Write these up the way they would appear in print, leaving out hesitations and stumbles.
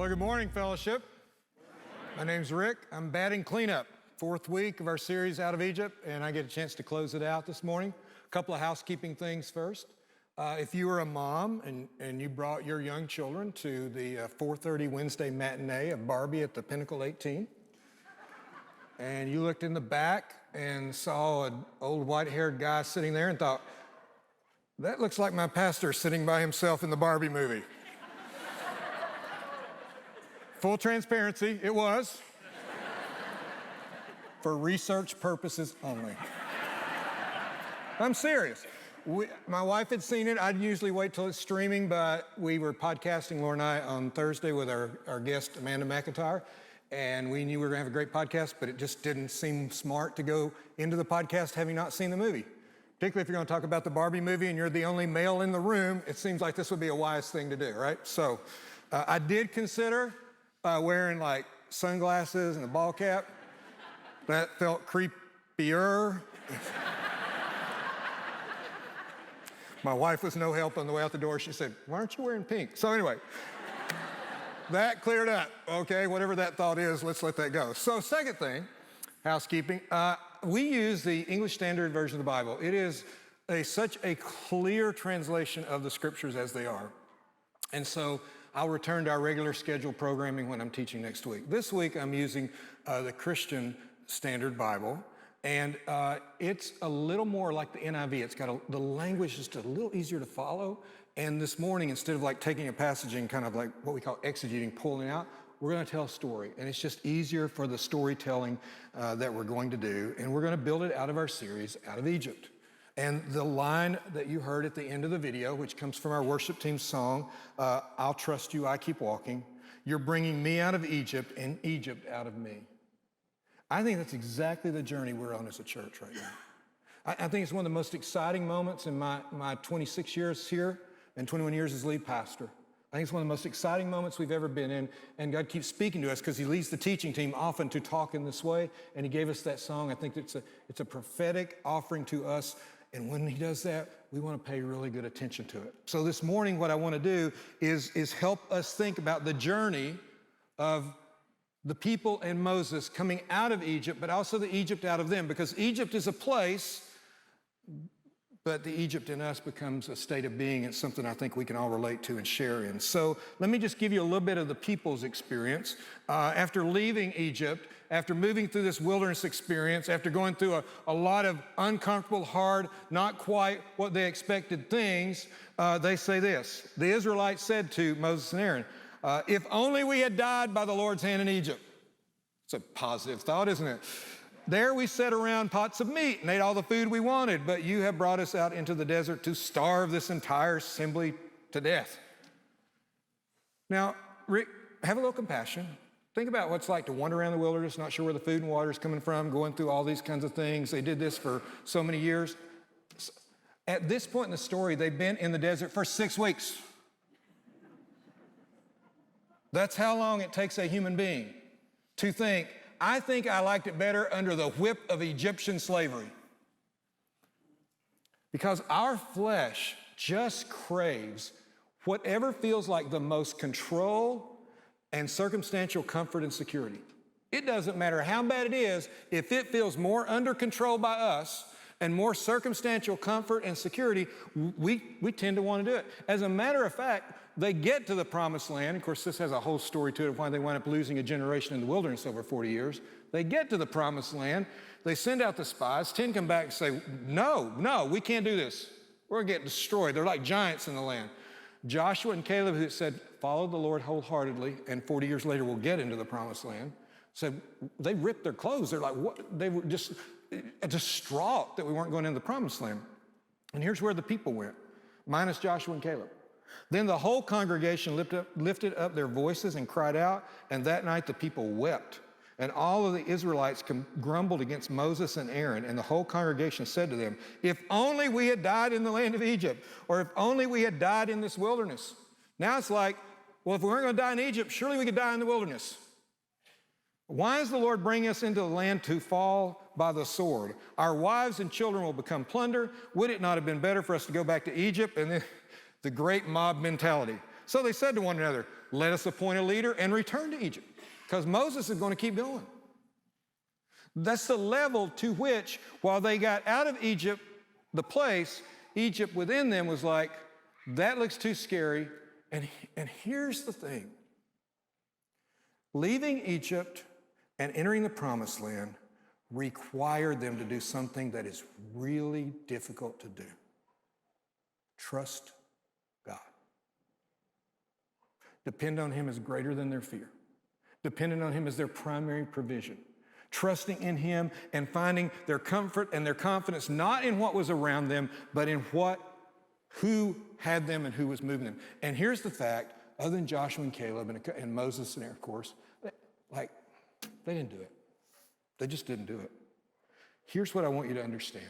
Well, good morning, fellowship. My name's Rick. I'm batting cleanup. Fourth week of our series Out of Egypt, and I get a chance to close it out this morning. A couple of housekeeping things first. If you were a mom and you brought your young children to the 4:30 Wednesday matinee of Barbie at the Pinnacle 18, and you looked in the back and saw an old white-haired guy sitting there and thought, that looks like my pastor sitting by himself in the Barbie movie. Full transparency, it was. For research purposes only. I'm serious. My wife had seen it. I'd usually wait till it's streaming, but we were podcasting, Laura and I, on Thursday with our guest, Amanda McIntyre, and we knew we were gonna have a great podcast, but it just didn't seem smart to go into the podcast having not seen the movie. Particularly if you're gonna talk about the Barbie movie and you're the only male in the room, it seems like this would be a wise thing to do, right? So I did consider wearing like sunglasses and a ball cap. That felt creepier. My wife was no help on the way out the door. She said, why aren't you wearing pink? So anyway, that cleared up. Okay, whatever that thought is, let's let that go. So second thing, housekeeping, we use the English Standard Version of the Bible. It is such a clear translation of the scriptures as they are. And so I'll return to our regular scheduled programming when I'm teaching next week. This week I'm using the Christian Standard Bible, and it's a little more like the NIV. It's got the language is just a little easier to follow. And this morning, instead of like taking a passage and kind of like what we call exegeting, pulling out, we're going to tell a story. And it's just easier for the storytelling that we're going to do. And we're going to build it out of our series, Out of Egypt. And the line that you heard at the end of the video, which comes from our worship team's song, I'll trust you, I keep walking. You're bringing me out of Egypt and Egypt out of me. I think that's exactly the journey we're on as a church right now. I think it's one of the most exciting moments in my 26 years here and 21 years as lead pastor. I think it's one of the most exciting moments we've ever been in, and God keeps speaking to us because he leads the teaching team often to talk in this way, and he gave us that song. I think it's a prophetic offering to us, and when he does that, we want to pay really good attention to it. So this morning, what I want to do is help us think about the journey of the people and Moses coming out of Egypt, but also the Egypt out of them, because Egypt is a place, but the Egypt in us becomes a state of being. It's something I think we can all relate to and share in. So let me just give you a little bit of the people's experience. After leaving Egypt, after moving through this wilderness experience, after going through a lot of uncomfortable, hard, not quite what they expected things, they say this. The Israelites said to Moses and Aaron, if only we had died by the Lord's hand in Egypt. It's a positive thought, isn't it? There we sat around pots of meat and ate all the food we wanted, but you have brought us out into the desert to starve this entire assembly to death. Now, Rick, have a little compassion. Think about what it's like to wander around the wilderness, not sure where the food and water is coming from, going through all these kinds of things. They did this for so many years. At this point in the story, they've been in the desert for 6 weeks. That's how long it takes a human being to think, I think I liked it better under the whip of Egyptian slavery. Because our flesh just craves whatever feels like the most control and circumstantial comfort and security. It doesn't matter how bad it is, if it feels more under control by us and more circumstantial comfort and security, we tend to want to do it. As a matter of fact, they get to the promised land. Of course, this has a whole story to it of why they wind up losing a generation in the wilderness over 40 years. They get to the promised land. They send out the spies. 10 come back and say, no, we can't do this. We're going to get destroyed. They're like giants in the land. Joshua and Caleb, who said, follow the Lord wholeheartedly, and 40 years later we'll get into the promised land, said, they ripped their clothes. They're like, what? They were just distraught that we weren't going into the promised land. And here's where the people went, minus Joshua and Caleb. Then the whole congregation lifted up their voices and cried out, and that night the people wept. And all of the Israelites grumbled against Moses and Aaron, and the whole congregation said to them, if only we had died in the land of Egypt, or if only we had died in this wilderness. Now it's like, well, if we weren't going to die in Egypt, surely we could die in the wilderness. Why is the Lord bringing us into the land to fall by the sword? Our wives and children will become plunder. Would it not have been better for us to go back to Egypt? And then the great mob mentality. So they said to one another, let us appoint a leader and return to Egypt. Because Moses is going to keep going. That's the level to which, while they got out of Egypt, the place, Egypt within them was like, that looks too scary. And here's the thing. Leaving Egypt and entering the promised land required them to do something that is really difficult to do. Trust God. Depend on him as greater than their fear. Depending on him as their primary provision. Trusting in him and finding their comfort and their confidence not in what was around them, but in who had them and who was moving them. And here's the fact, other than Joshua and Caleb and Moses and Aaron, of course, they didn't do it. They just didn't do it. Here's what I want you to understand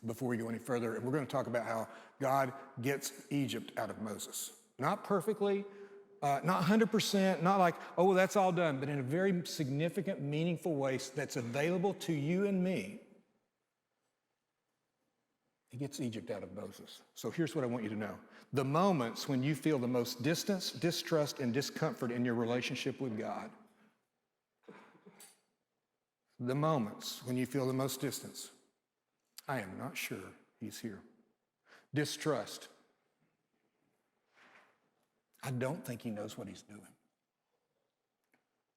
before we go any further. And we're going to talk about how God gets Egypt out of Moses. Not perfectly, not 100%, not like, oh, well, that's all done, but in a very significant, meaningful way that's available to you and me. He gets Egypt out of Moses. So here's what I want you to know. The moments when you feel the most distance, distrust, and discomfort in your relationship with God, the moments when you feel the most distance, I am not sure he's here. Distrust. I don't think he knows what he's doing.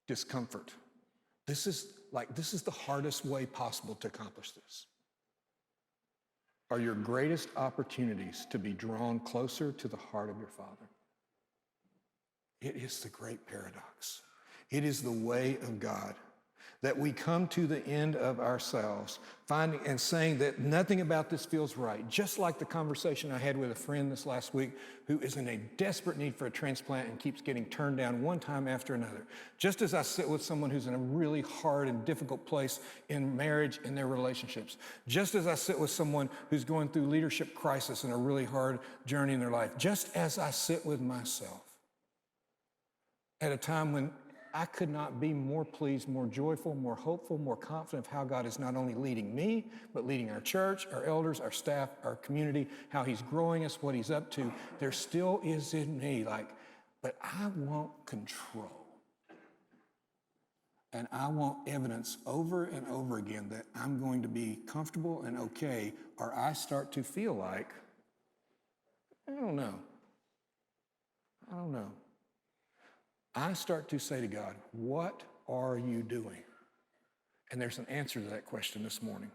Discomfort. This is the hardest way possible to accomplish this. Are your greatest opportunities to be drawn closer to the heart of your Father. It is the great paradox. It is the way of God that we come to the end of ourselves, finding and saying that nothing about this feels right. Just like the conversation I had with a friend this last week who is in a desperate need for a transplant and keeps getting turned down one time after another. Just as I sit with someone who's in a really hard and difficult place in marriage and their relationships. Just as I sit with someone who's going through leadership crisis and a really hard journey in their life. Just as I sit with myself at a time when I could not be more pleased, more joyful, more hopeful, more confident of how God is not only leading me, but leading our church, our elders, our staff, our community, how he's growing us, what he's up to. There still is in me but I want control. And I want evidence over and over again that I'm going to be comfortable and okay, or I start to feel like, I don't know. I start to say to God, what are you doing? And there's an answer to that question this morning.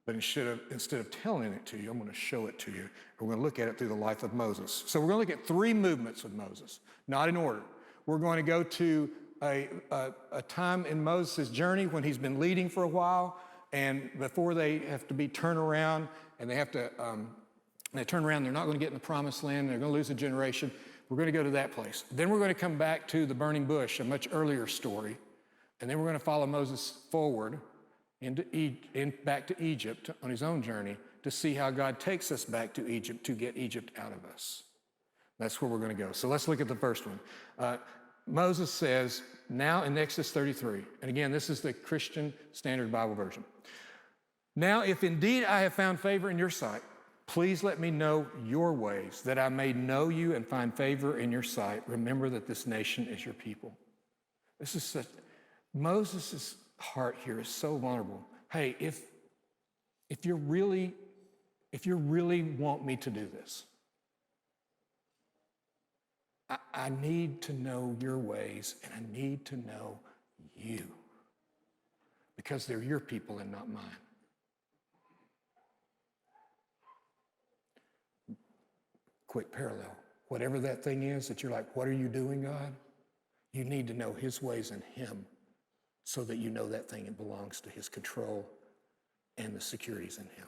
But instead of telling it to you, I'm going to show it to you. We're going to look at it through the life of Moses. So we're going to look at 3 movements with Moses, not in order. We're going to go to a time in Moses' journey when he's been leading for a while, and before they have to be turned around, and they have to, they turn around, they're not going to get in the promised land, they're going to lose a generation. We're going to go to that place. Then we're going to come back to the burning bush, a much earlier story. And then we're going to follow Moses forward back to Egypt on his own journey to see how God takes us back to Egypt to get Egypt out of us. That's where we're going to go. So let's look at the first one. Moses says, now in Exodus 33, and again, this is the Christian Standard Bible Version. Now, if indeed I have found favor in your sight, please let me know your ways, that I may know you and find favor in your sight. Remember that this nation is your people. Moses' heart here is so vulnerable. Hey, if you really want me to do this, I need to know your ways and I need to know you. Because they're your people and not mine. Quick parallel. Whatever that thing is that you're like, what are you doing, God? You need to know his ways and him so that you know that thing, it belongs to his control and the security's in him.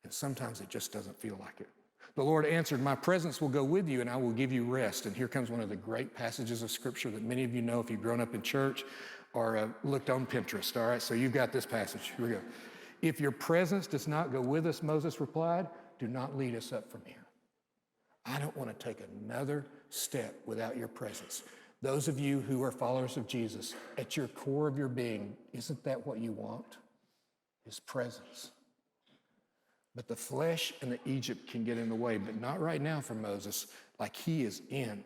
And sometimes it just doesn't feel like it. The Lord answered, my presence will go with you and I will give you rest. And here comes one of the great passages of scripture that many of you know if you've grown up in church or looked on Pinterest, all right? So you've got this passage. Here we go. If your presence does not go with us, Moses replied, do not lead us up from here. I don't want to take another step without your presence. Those of you who are followers of Jesus, at your core of your being, isn't that what you want? His presence. But the flesh and the Egypt can get in the way, but not right now for Moses, like he is in.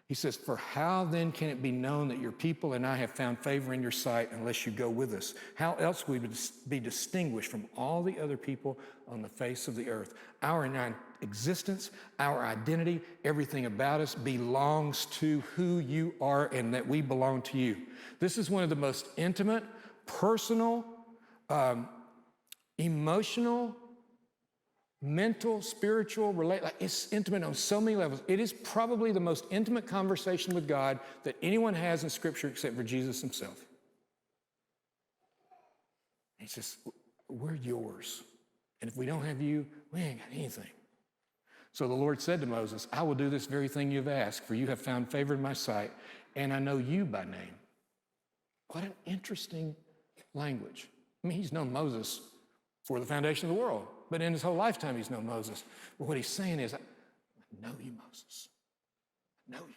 He says, for how then can it be known that your people and I have found favor in your sight unless you go with us? How else would we be distinguished from all the other people on the face of the earth? Our existence, our identity, everything about us belongs to who you are and that we belong to you. This is one of the most intimate, personal, emotional, mental, spiritual, it's intimate on so many levels. It is probably the most intimate conversation with God that anyone has in Scripture except for Jesus himself. He says, we're yours. And if we don't have you, we ain't got anything. So the Lord said to Moses, I will do this very thing you've asked, for you have found favor in my sight, and I know you by name. What an interesting language. I mean, he's known Moses for the foundation of the world. But in his whole lifetime, he's known Moses. But what he's saying is, I know you, Moses. I know you.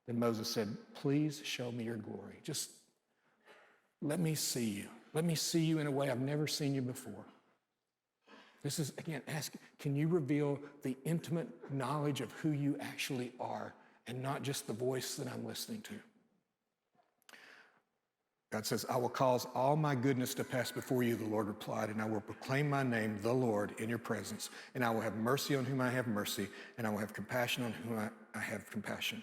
Then Moses said, please show me your glory. Just let me see you. Let me see you in a way I've never seen you before. This is, again, ask, can you reveal the intimate knowledge of who you actually are and not just the voice that I'm listening to? God says, I will cause all my goodness to pass before you, the Lord replied, and I will proclaim my name, the Lord, in your presence. And I will have mercy on whom I have mercy, and I will have compassion on whom I have compassion.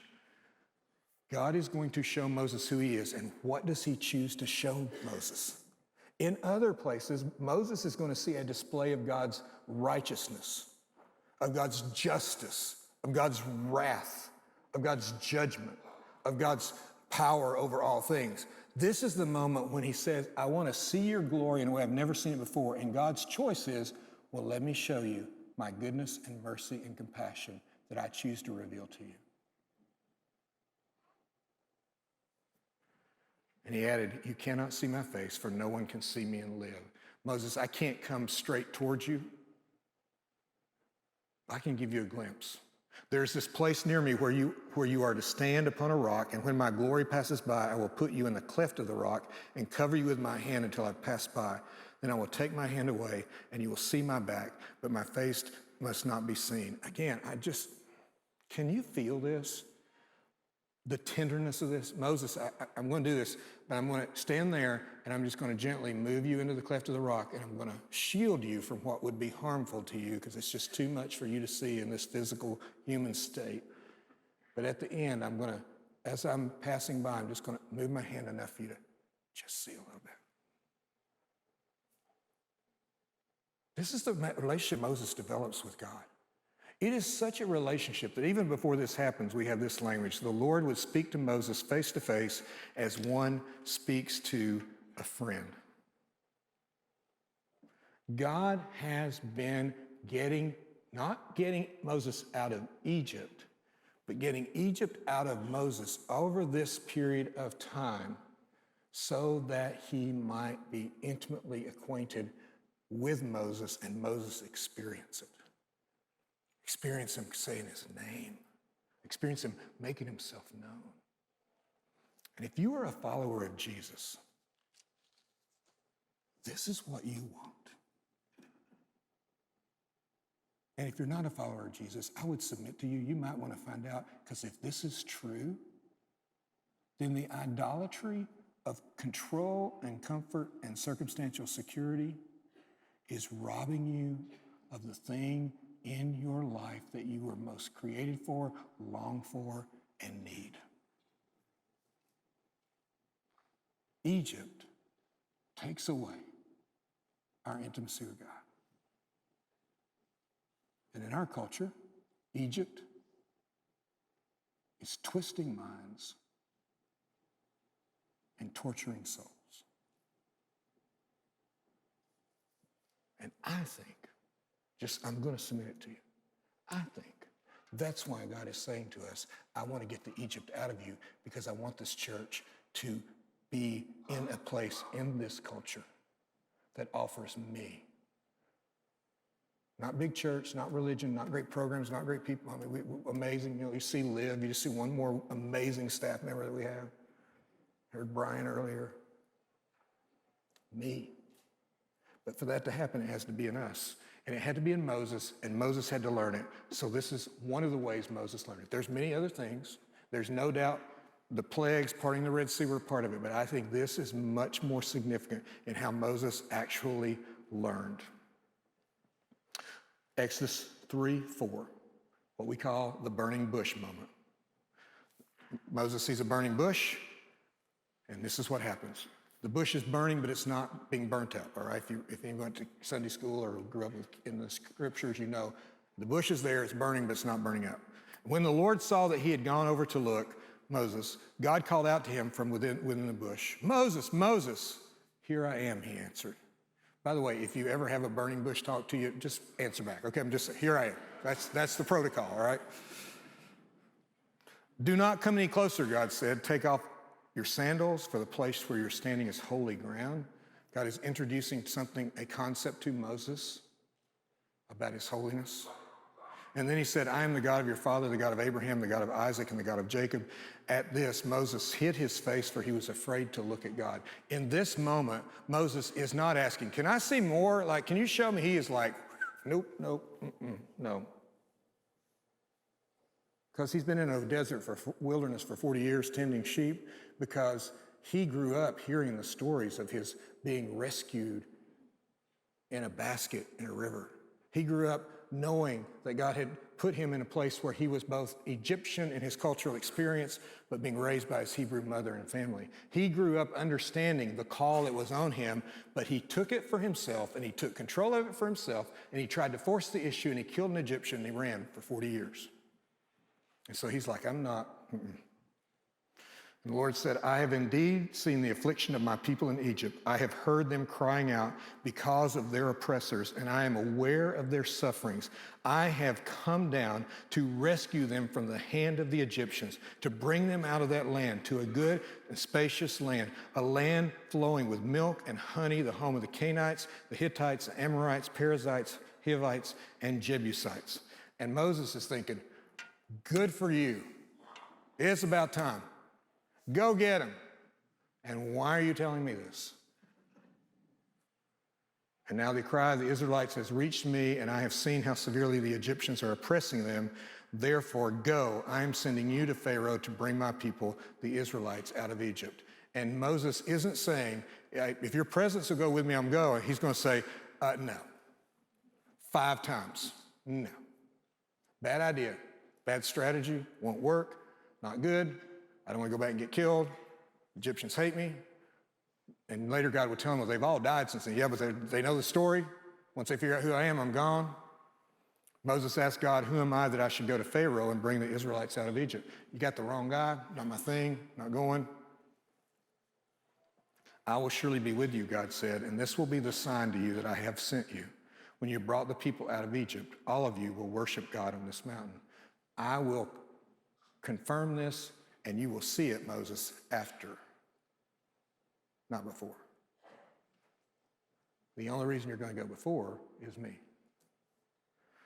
God is going to show Moses who he is, and what does he choose to show Moses? In other places, Moses is going to see a display of God's righteousness, of God's justice, of God's wrath, of God's judgment, of God's power over all things. This is the moment when he says, I want to see your glory in a way I've never seen it before. And God's choice is, well, let me show you my goodness and mercy and compassion that I choose to reveal to you. And he added, you cannot see my face, for no one can see me and live. Moses, I can't come straight towards you. I can give you a glimpse. There's this place near me where you are to stand upon a rock, and when my glory passes by, I will put you in the cleft of the rock and cover you with my hand until I pass by. Then I will take my hand away, and you will see my back, but my face must not be seen. Again, can you feel this? The tenderness of this? Moses, I'm going to do this, but I'm going to stand there, and I'm just going to gently move you into the cleft of the rock, and I'm going to shield you from what would be harmful to you, because it's just too much for you to see in this physical human state. But at the end, as I'm passing by, I'm just going to move my hand enough for you to just see a little bit. This is the relationship Moses develops with God. It is such a relationship that even before this happens, we have this language. The Lord would speak to Moses face to face as one speaks to a friend. God has been not getting Moses out of Egypt, but getting Egypt out of Moses over this period of time so that he might be intimately acquainted with Moses and Moses experience it. Experience him saying his name. Experience him making himself known. And if you are a follower of Jesus, this is what you want. And if you're not a follower of Jesus, I would submit to you, you might want to find out, because if this is true, then the idolatry of control and comfort and circumstantial security is robbing you of the thing in your life that you were most created for, long for, and need. Egypt takes away our intimacy with God. And in our culture, Egypt is twisting minds and torturing souls. And I think, I'm going to submit it to you. I think that's why God is saying to us, I want to get the Egypt out of you, because I want this church to be in a place in this culture that offers me. Not big church, not religion, not great programs, not great people. I mean, amazing. You see Liv, you just see one more amazing staff member that we have. Heard Brian earlier. Me. But for that to happen, it has to be in us. And it had to be in Moses, and Moses had to learn it. So this is one of the ways Moses learned it. There's many other things. There's no doubt the plagues, parting the Red Sea, were part of it. But I think this is much more significant in how Moses actually learned. Exodus 3:4, what we call the burning bush moment. Moses sees a burning bush, and this is what happens. The bush is burning, but it's not being burnt up, all right? If you went to Sunday school or grew up in the scriptures, you know the bush is there, it's burning, but it's not burning up. When the Lord saw that he had gone over to look, Moses, God called out to him from within the bush, "Moses, Moses." "Here I am," he answered. By the way, if you ever have a burning bush talk to you, just answer back. Okay, I'm just, here I am. That's the protocol, all right? "Do not come any closer," God said. "Take off your sandals, for the place where you're standing is holy ground." God is introducing something, a concept to Moses about his holiness. And then he said, "I am the God of your father, the God of Abraham, the God of Isaac, and the God of Jacob." At this, Moses hid his face, for he was afraid to look at God. In this moment, Moses is not asking, "Can I see more? Like, can you show me?" He is like, "Nope, no." Because he's been in a wilderness for 40 years tending sheep, because he grew up hearing the stories of his being rescued in a basket in a river. He grew up knowing that God had put him in a place where he was both Egyptian in his cultural experience, but being raised by his Hebrew mother and family. He grew up understanding the call that was on him, but he took it for himself, and he took control of it for himself, and he tried to force the issue, and he killed an Egyptian, and he ran for 40 years. And so he's like, I'm not. And the Lord said, "I have indeed seen the affliction of my people in Egypt. I have heard them crying out because of their oppressors, and I am aware of their sufferings. I have come down to rescue them from the hand of the Egyptians, to bring them out of that land to a good and spacious land, a land flowing with milk and honey, the home of the Canaanites, the Hittites, the Amorites, Perizzites, Hivites, and Jebusites." And Moses is thinking, good for you. It's about time. Go get him. And why are you telling me this? "And now the cry of the Israelites has reached me, and I have seen how severely the Egyptians are oppressing them. Therefore, go, I am sending you to Pharaoh to bring my people, the Israelites, out of Egypt." And Moses isn't saying, "If your presence will go with me, I'm going." He's going to say, no. 5 times. No. Bad idea. Bad strategy. Won't work. Not good. I don't want to go back and get killed. Egyptians hate me. And later God would tell them, well, they've all died since then. Yeah, but they know the story. Once they figure out who I am, I'm gone. Moses asked God, "Who am I that I should go to Pharaoh and bring the Israelites out of Egypt?" "You got the wrong guy. Not my thing. Not going." "I will surely be with you," God said, "and this will be the sign to you that I have sent you. When you brought the people out of Egypt, all of you will worship God on this mountain. I will confirm this, and you will see it, Moses, after, not before. The only reason you're going to go before is me."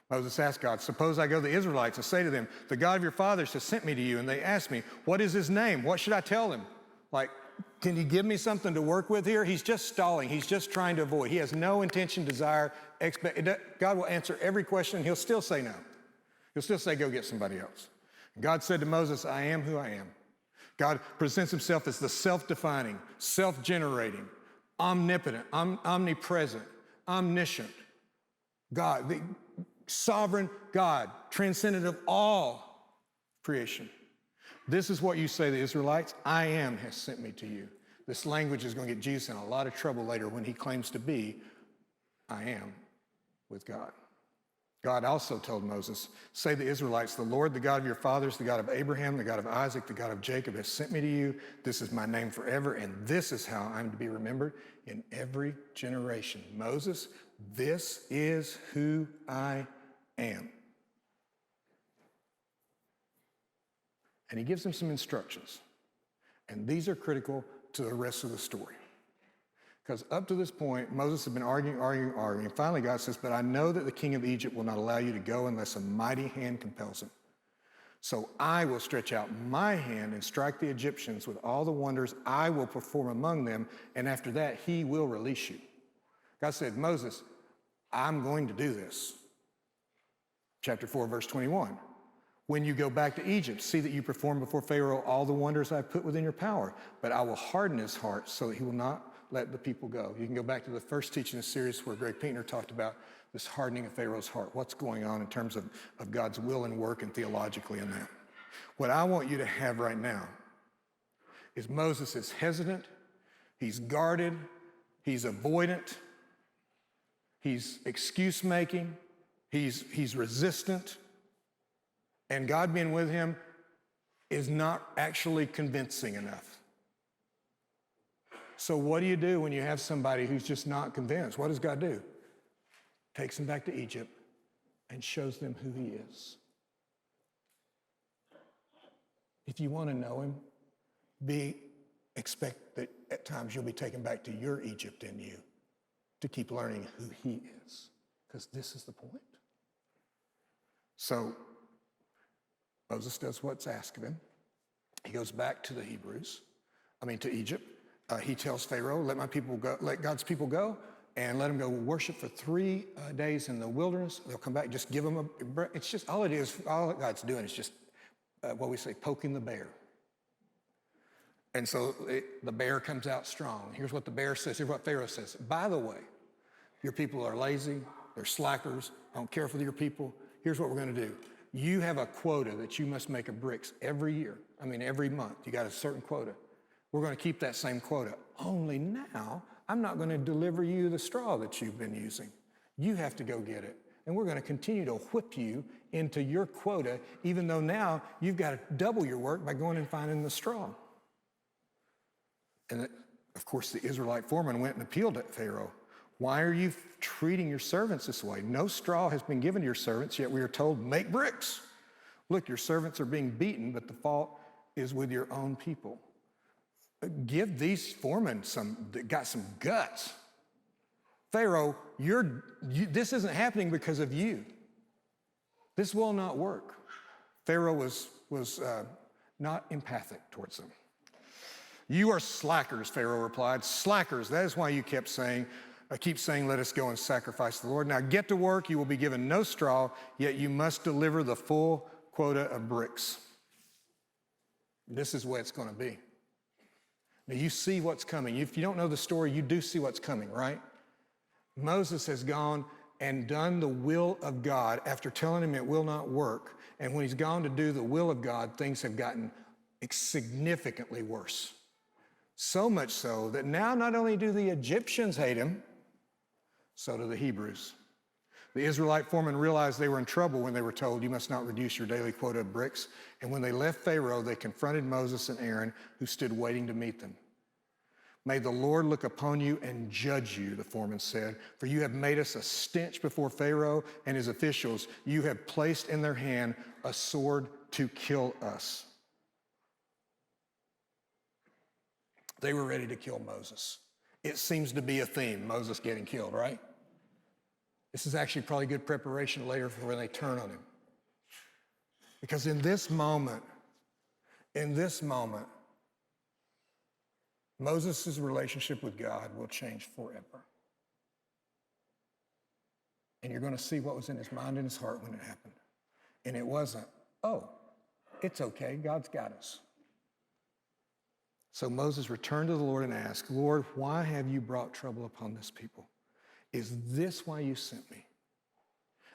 Moses asked God, "Suppose I go to the Israelites and say to them, 'The God of your fathers has sent me to you,' and they ask me, 'What is his name?' What should I tell them?" Like, can you give me something to work with here? He's just stalling. He's just trying to avoid. He has no intention, desire, God will answer every question, and he'll still say no. He'll still say, go get somebody else. God said to Moses, "I am who I am." God presents himself as the self-defining, self-generating, omnipotent, omnipresent, omniscient God, the sovereign God, transcendent of all creation. "This is what you say to the Israelites, 'I am has sent me to you.'" This language is going to get Jesus in a lot of trouble later when he claims to be I am with God. God also told Moses, "Say to the Israelites, 'The Lord, the God of your fathers, the God of Abraham, the God of Isaac, the God of Jacob has sent me to you. This is my name forever, and this is how I'm to be remembered in every generation.'" Moses, this is who I am. And he gives him some instructions. And these are critical to the rest of the story. Because up to this point, Moses had been arguing. And finally God says, "But I know that the king of Egypt will not allow you to go unless a mighty hand compels him. So I will stretch out my hand and strike the Egyptians with all the wonders I will perform among them. And after that, he will release you." God said, Moses, I'm going to do this. Chapter 4, verse 21. When you go back to Egypt, see that you perform before Pharaoh all the wonders I put within your power, but I will harden his heart so that he will not let the people go. You can go back to the first teaching in the series where Greg Pinkner talked about this hardening of Pharaoh's heart. What's going on in terms of God's will and work and theologically in that. What I want you to have right now is Moses is hesitant, he's guarded, he's avoidant, he's excuse-making, he's resistant, and God being with him is not actually convincing enough. So what do you do when you have somebody who's just not convinced? What does God do? Takes them back to Egypt and shows them who he is. If you want to know him, expect that at times you'll be taken back to your Egypt in you to keep learning who he is, because this is the point. So Moses does what's asked of him. He goes back to to Egypt. He tells Pharaoh, let my people go, let God's people go, and let them go worship for 3 days in the wilderness. They'll come back, just give them it's just, all God's doing is just, what we say, poking the bear. And so the bear comes out strong. Here's what the bear says, here's what Pharaoh says. By the way, your people are lazy, they're slackers, I don't care for your people. Here's what we're gonna do. You have a quota that you must make of bricks every year. Every month, you got a certain quota. We're gonna keep that same quota. Only now, I'm not gonna deliver you the straw that you've been using. You have to go get it. And we're gonna continue to whip you into your quota, even though now you've got to double your work by going and finding the straw. And of course, the Israelite foreman went and appealed to Pharaoh. Why are you treating your servants this way? No straw has been given to your servants, yet we are told, make bricks. Look, your servants are being beaten, but the fault is with your own people. Give these foremen got some guts. Pharaoh, this isn't happening because of you. This will not work. Pharaoh was not empathic towards them. You are slackers, Pharaoh replied. Slackers, that is why you keep saying, let us go and sacrifice the Lord. Now get to work, you will be given no straw, yet you must deliver the full quota of bricks. This is the way it's gonna be. Now you see what's coming. If you don't know the story, you do see what's coming, right? Moses has gone and done the will of God after telling him it will not work. And when he's gone to do the will of God, things have gotten significantly worse. So much so that now not only do the Egyptians hate him, so do the Hebrews. The Israelite foremen realized they were in trouble when they were told, you must not reduce your daily quota of bricks. And when they left Pharaoh, they confronted Moses and Aaron, who stood waiting to meet them. May the Lord look upon you and judge you, the foreman said, for you have made us a stench before Pharaoh and his officials. You have placed in their hand a sword to kill us. They were ready to kill Moses. It seems to be a theme, Moses getting killed, right? This is actually probably good preparation later for when they turn on him. Because in this moment, Moses' relationship with God will change forever. And you're going to see what was in his mind and his heart when it happened. And it wasn't, oh, it's okay, God's got us. So Moses returned to the Lord and asked, Lord, why have you brought trouble upon this people? Is this why you sent me?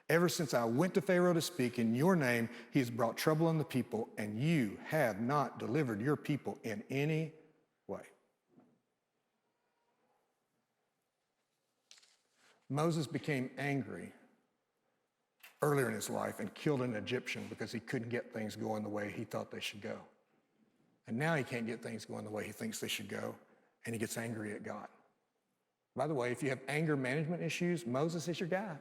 Ever since I went to Pharaoh to speak in your name, he has brought trouble on the people, and you have not delivered your people in any way. Moses became angry earlier in his life and killed an Egyptian because he couldn't get things going the way he thought they should go. And now he can't get things going the way he thinks they should go, and he gets angry at God. By the way, if you have anger management issues, Moses is your guy.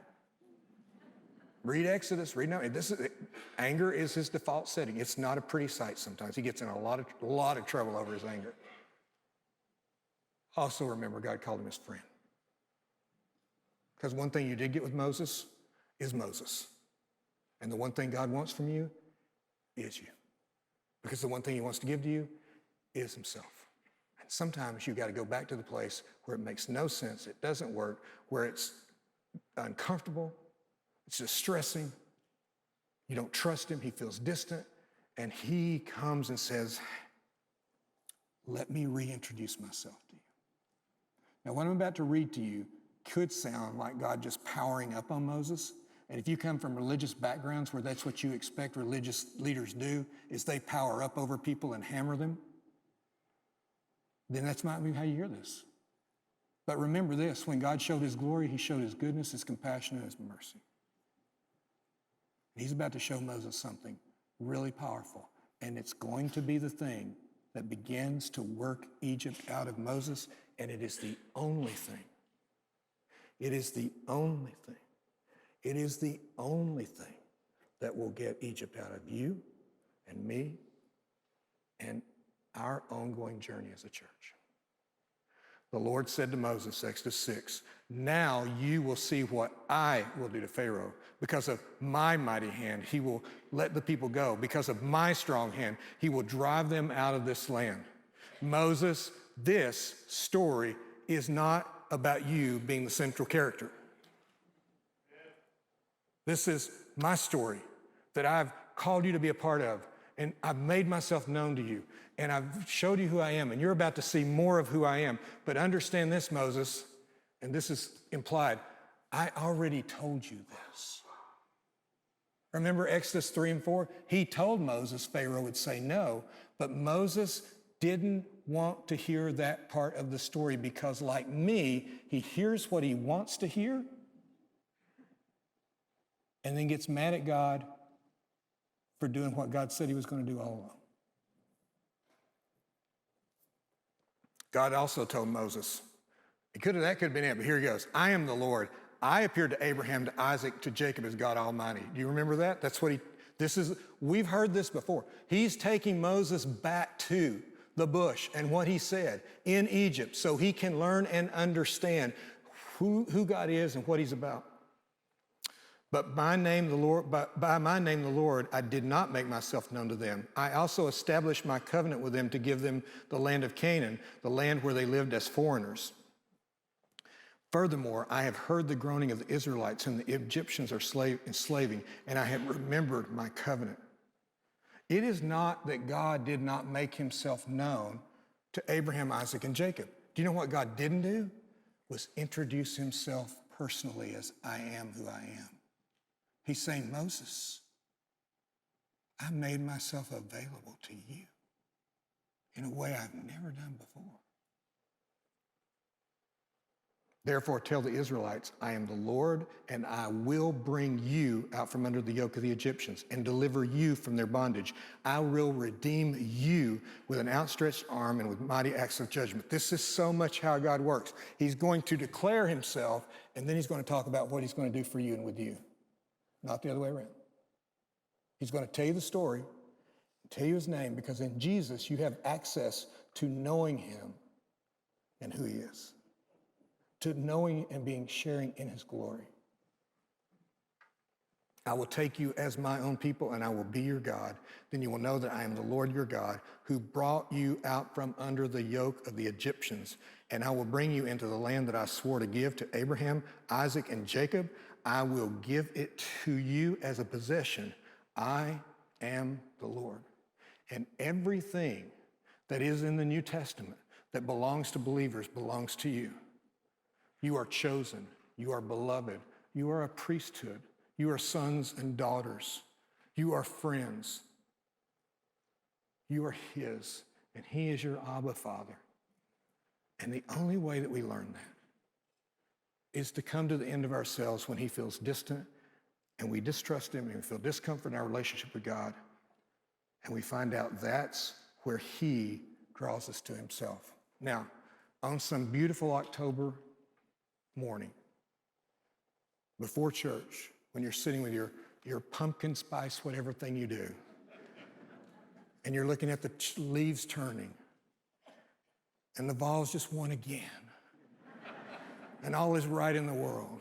Read Exodus, read Numbers. Anger is his default setting. It's not a pretty sight sometimes. He gets in a lot of trouble over his anger. Also remember, God called him his friend. Because one thing you did get with Moses is Moses. And the one thing God wants from you is you. Because the one thing he wants to give to you is himself. And sometimes you got to go back to the place where it makes no sense, it doesn't work, where it's uncomfortable, it's distressing, you don't trust him, he feels distant, and he comes and says, let me reintroduce myself to you. Now, what I'm about to read to you could sound like God just powering up on Moses. And if you come from religious backgrounds where that's what you expect religious leaders do, is they power up over people and hammer them, then that's might be how you hear this. But remember this, when God showed his glory, he showed his goodness, his compassion, and his mercy. He's about to show Moses something really powerful. And it's going to be the thing that begins to work Egypt out of Moses, and it is the only thing. It is the only thing. It is the only thing that will get Egypt out of you and me and our ongoing journey as a church. The Lord said to Moses, Exodus 6, now you will see what I will do to Pharaoh. Because of my mighty hand, he will let the people go. Because of my strong hand, he will drive them out of this land. Moses, this story is not about you being the central character. This is my story that I've called you to be a part of, and I've made myself known to you, and I've showed you who I am, and you're about to see more of who I am. But understand this, Moses, and this is implied, I already told you this. Remember Exodus 3 and 4? He told Moses Pharaoh would say no, but Moses didn't want to hear that part of the story because, like me, he hears what he wants to hear and then gets mad at God for doing what God said he was going to do all along. God also told Moses, that could have been it, but here he goes. I am the Lord. I appeared to Abraham, to Isaac, to Jacob as God Almighty. Do you remember that? That's what we've heard this before. He's taking Moses back to the bush and what he said in Egypt so he can learn and understand who God is and what he's about. But by my name, the Lord, I did not make myself known to them. I also established my covenant with them to give them the land of Canaan, the land where they lived as foreigners. Furthermore, I have heard the groaning of the Israelites whom the Egyptians are enslaving, and I have remembered my covenant. It is not that God did not make himself known to Abraham, Isaac, and Jacob. Do you know what God didn't do? Was introduce himself personally as I am who I am. He's saying, Moses, I made myself available to you in a way I've never done before. Therefore, tell the Israelites, I am the Lord, and I will bring you out from under the yoke of the Egyptians and deliver you from their bondage. I will redeem you with an outstretched arm and with mighty acts of judgment. This is so much how God works. He's going to declare himself, and then he's going to talk about what he's going to do for you and with you, not the other way around. He's going to tell you the story, tell you his name, because in Jesus you have access to knowing him and who he is, to knowing and being sharing in his glory. I will take you as my own people, and I will be your God. Then you will know that I am the Lord your God, who brought you out from under the yoke of the Egyptians. And I will bring you into the land that I swore to give to Abraham, Isaac, and Jacob. I will give it to you as a possession. I am the Lord. And everything that is in the New Testament that belongs to believers belongs to you. You are chosen. You are beloved. You are a priesthood. You are sons and daughters. You are friends. You are his, and he is your Abba Father. And the only way that we learn that is to come to the end of ourselves when he feels distant and we distrust him and we feel discomfort in our relationship with God. And we find out that's where he draws us to himself. Now, on some beautiful October morning, before church, when you're sitting with your pumpkin spice, whatever thing you do, and you're looking at the leaves turning, and the Vols just won again, and all is right in the world,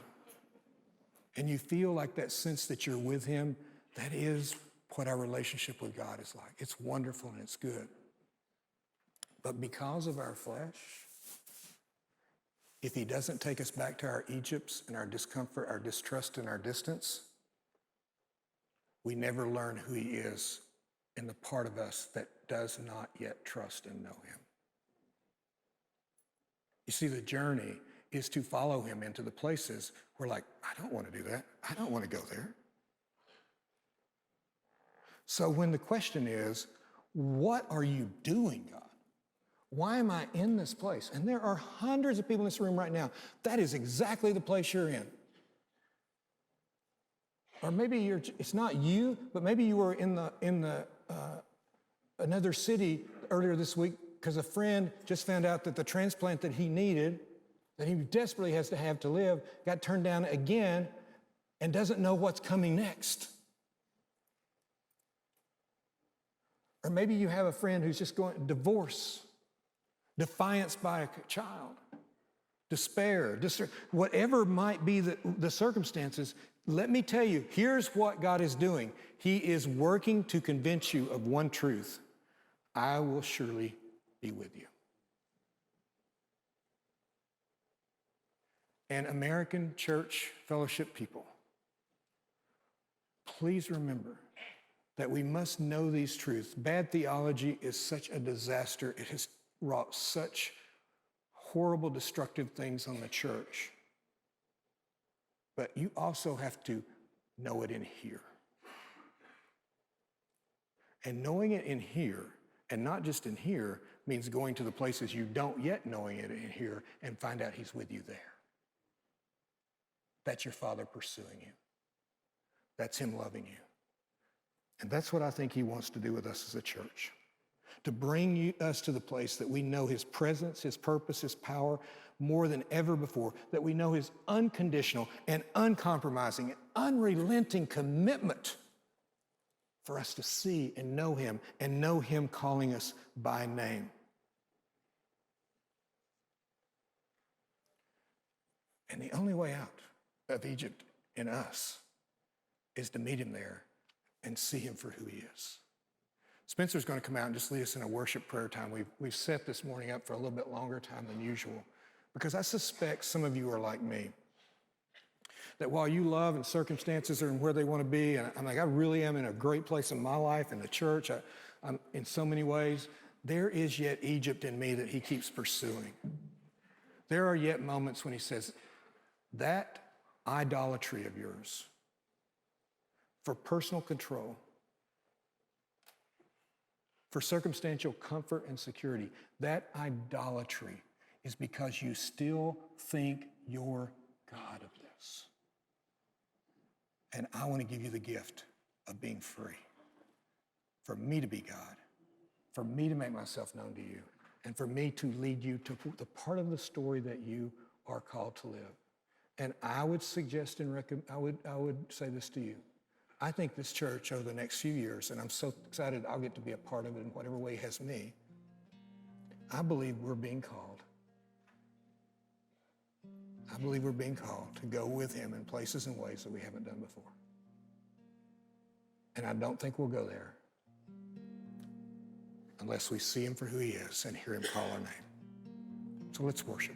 and you feel like that sense that you're with him, that is what our relationship with God is like. It's wonderful and it's good. But because of our flesh, if he doesn't take us back to our Egypts and our discomfort, our distrust, and our distance, we never learn who he is in the part of us that does not yet trust and know him. You see, the journey is to follow him into the places where, like, I don't want to do that. I don't want to go there. So when the question is, what are you doing, God? Why am I in this place? And there are hundreds of people in this room right now. That is exactly the place you're in. Or maybe it's not you, but maybe you were in another city earlier this week because a friend just found out that the transplant that he needed, that he desperately has to have to live, got turned down again and doesn't know what's coming next. Or maybe you have a friend who's just going divorce, defiance by a child, despair, whatever might be the circumstances. Let me tell you, here's what God is doing. He is working to convince you of one truth. I will surely be with you. And American church fellowship people, please remember that we must know these truths. Bad theology is such a disaster. It has wrought such horrible, destructive things on the church. But you also have to know it in here. And knowing it in here, and not just in here, means going to the places you don't yet knowing it in here and find out he's with you there. That's your Father pursuing you. That's him loving you. And that's what I think he wants to do with us as a church. To bring us to the place that we know his presence, his purpose, his power more than ever before, that we know his unconditional and uncompromising and unrelenting commitment for us to see and know him calling us by name. And the only way out of Egypt in us is to meet him there and see him for who he is. Spencer's going to come out and just lead us in a worship prayer time. We've set this morning up for a little bit longer time than usual because I suspect some of you are like me. That while you love and circumstances are where they want to be, and I'm like, I really am in a great place in my life, in the church, I'm in so many ways, there is yet Egypt in me that he keeps pursuing. There are yet moments when he says, that idolatry of yours for personal control, for circumstantial comfort and security, that idolatry is because you still think you're God of this. And I want to give you the gift of being free, for me to be God, for me to make myself known to you, and for me to lead you to the part of the story that you are called to live. And I would suggest and I would say this to you. I think this church over the next few years, and I'm so excited I'll get to be a part of it in whatever way he has me, I believe we're being called. I believe we're being called to go with him in places and ways that we haven't done before. And I don't think we'll go there unless we see him for who he is and hear him call our name. So let's worship.